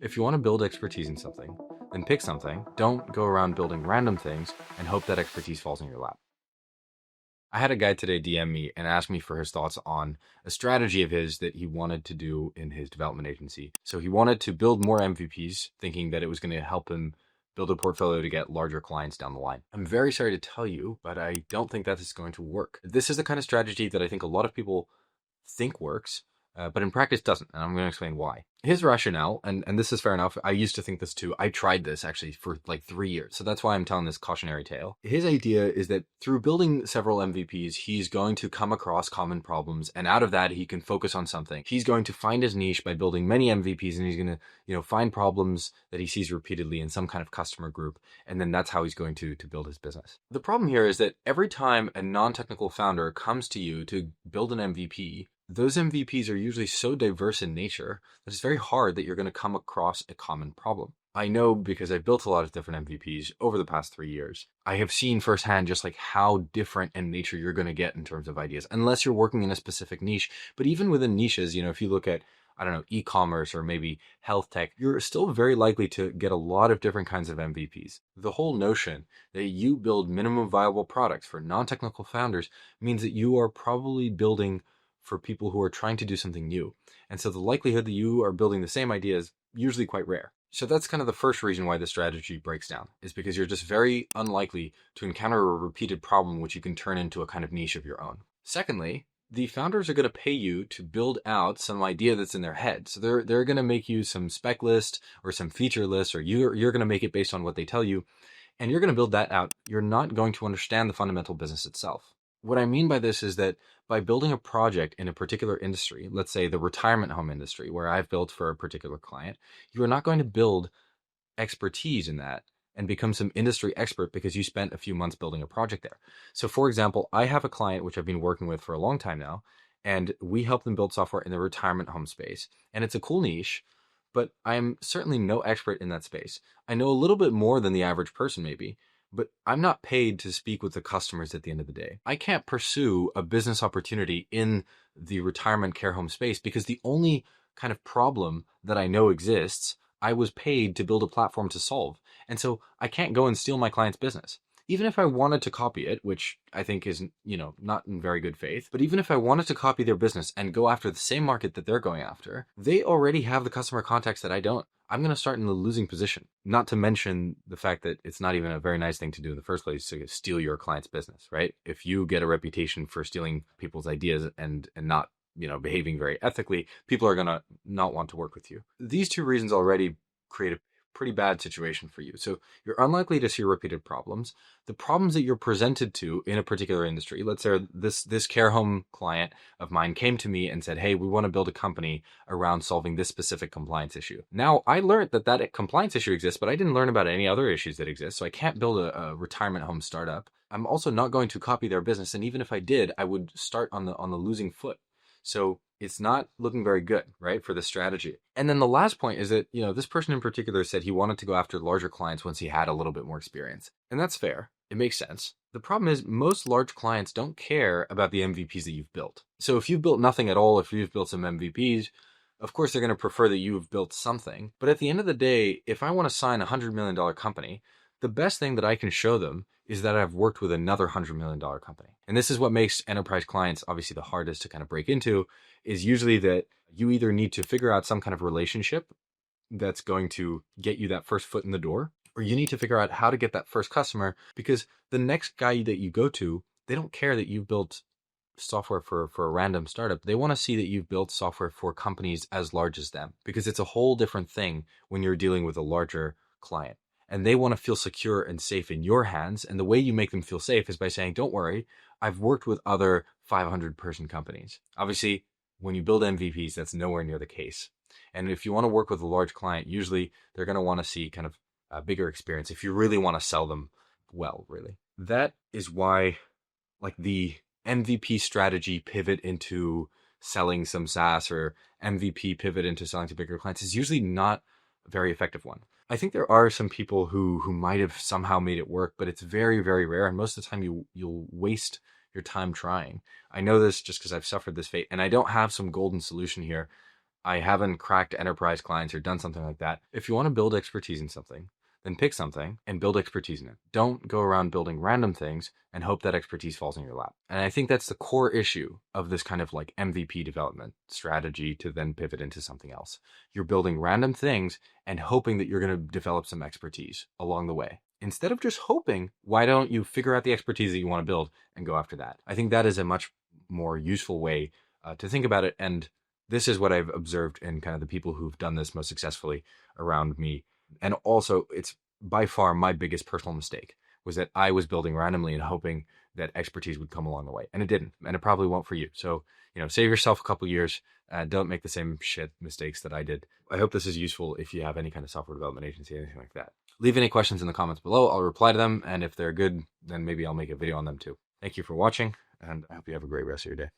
If you want to build expertise in something, then pick something. Don't go around building random things and hope that expertise falls in your lap. I had a guy today DM me and ask me for his thoughts on a strategy of his that he wanted to do in his development agency. So he wanted to build more MVPs, thinking that it was going to help him build a portfolio to get larger clients down the line. I'm very sorry to tell you, but I don't think that is going to work. This is the kind of strategy that I think a lot of people think works, but in practice doesn't. And I'm going to explain why. His rationale, and this is fair enough. I used to think this too. I tried this actually for like 3 years. So that's why I'm telling this cautionary tale. His idea is that through building several MVPs, he's going to come across common problems. And out of that, he can focus on something. He's going to find his niche by building many MVPs, and he's going to, find problems that he sees repeatedly in some kind of customer group. And then that's how he's going to build his business. The problem here is that every time a non-technical founder comes to you to build an MVP, those MVPs are usually so diverse in nature that it's very hard that you're going to come across a common problem. I know because I've built a lot of different MVPs over the past 3 years. I have seen firsthand just like how different in nature you're going to get in terms of ideas, unless you're working in a specific niche. But even within niches, if you look at, I don't know, e-commerce or maybe health tech, you're still very likely to get a lot of different kinds of MVPs. The whole notion that you build minimum viable products for non-technical founders means that you are probably building for people who are trying to do something new. And so the likelihood that you are building the same idea is usually quite rare. So that's kind of the first reason why the strategy breaks down, is because you're just very unlikely to encounter a repeated problem which you can turn into a kind of niche of your own. Secondly, the founders are going to pay you to build out some idea that's in their head. So they're going to make you some spec list or some feature list, or you're going to make it based on what they tell you, and you're going to build that out. You're not going to understand the fundamental business itself. What I mean by this is that by building a project in a particular industry, let's say the retirement home industry, where I've built for a particular client, you are not going to build expertise in that and become some industry expert because you spent a few months building a project there. So for example, I have a client which I've been working with for a long time now, and we help them build software in the retirement home space. And it's a cool niche, but I'm certainly no expert in that space. I know a little bit more than the average person maybe, but I'm not paid to speak with the customers at the end of the day. I can't pursue a business opportunity in the retirement care home space because the only kind of problem that I know exists, I was paid to build a platform to solve. And so I can't go and steal my client's business. Even if I wanted to copy it, which I think is, not in very good faith, but even if I wanted to copy their business and go after the same market that they're going after, they already have the customer contacts that I don't. I'm going to start in the losing position. Not to mention the fact that it's not even a very nice thing to do in the first place to steal your client's business, right? If you get a reputation for stealing people's ideas and not, behaving very ethically, people are going to not want to work with you. These two reasons already create a pretty bad situation for you. So you're unlikely to see repeated problems. The problems that you're presented to in a particular industry, let's say this care home client of mine came to me and said, hey, we want to build a company around solving this specific compliance issue. Now, I learned that compliance issue exists, but I didn't learn about any other issues that exist. So I can't build a retirement home startup. I'm also not going to copy their business. And even if I did, I would start on the losing foot. So it's not looking very good, right, for this strategy. And then the last point is that, this person in particular said he wanted to go after larger clients once he had a little bit more experience. And that's fair. It makes sense. The problem is most large clients don't care about the MVPs that you've built. So if you've built nothing at all, if you've built some MVPs, of course, they're going to prefer that you've built something. But at the end of the day, if I want to sign a $100 million company, the best thing that I can show them is that I've worked with another $100 million company. And this is what makes enterprise clients obviously the hardest to kind of break into, is usually that you either need to figure out some kind of relationship that's going to get you that first foot in the door, or you need to figure out how to get that first customer, because the next guy that you go to, they don't care that you've built software for a random startup. They want to see that you've built software for companies as large as them, because it's a whole different thing when you're dealing with a larger client. And they want to feel secure and safe in your hands. And the way you make them feel safe is by saying, don't worry, I've worked with other 500-person companies. Obviously, when you build MVPs, that's nowhere near the case. And if you want to work with a large client, usually they're going to want to see kind of a bigger experience if you really want to sell them well, really. That is why like the MVP strategy pivot into selling some SaaS, or MVP pivot into selling to bigger clients, is usually not a very effective one. I think there are some people who might have somehow made it work, but it's very, very rare. And most of the time you'll waste your time trying. I know this just because I've suffered this fate, and I don't have some golden solution here. I haven't cracked enterprise clients or done something like that. If you want to build expertise in something, then pick something and build expertise in it. Don't go around building random things and hope that expertise falls in your lap. And I think that's the core issue of this kind of like MVP development strategy to then pivot into something else. You're building random things and hoping that you're going to develop some expertise along the way. Instead of just hoping, why don't you figure out the expertise that you want to build and go after that? I think that is a much more useful way to think about it. And this is what I've observed in kind of the people who've done this most successfully around me. And also, it's by far my biggest personal mistake was that I was building randomly and hoping that expertise would come along the way. And it didn't. And it probably won't for you. So, save yourself a couple years. Don't make the same shit mistakes that I did. I hope this is useful if you have any kind of software development agency, anything like that. Leave any questions in the comments below. I'll reply to them. And if they're good, then maybe I'll make a video on them too. Thank you for watching. And I hope you have a great rest of your day.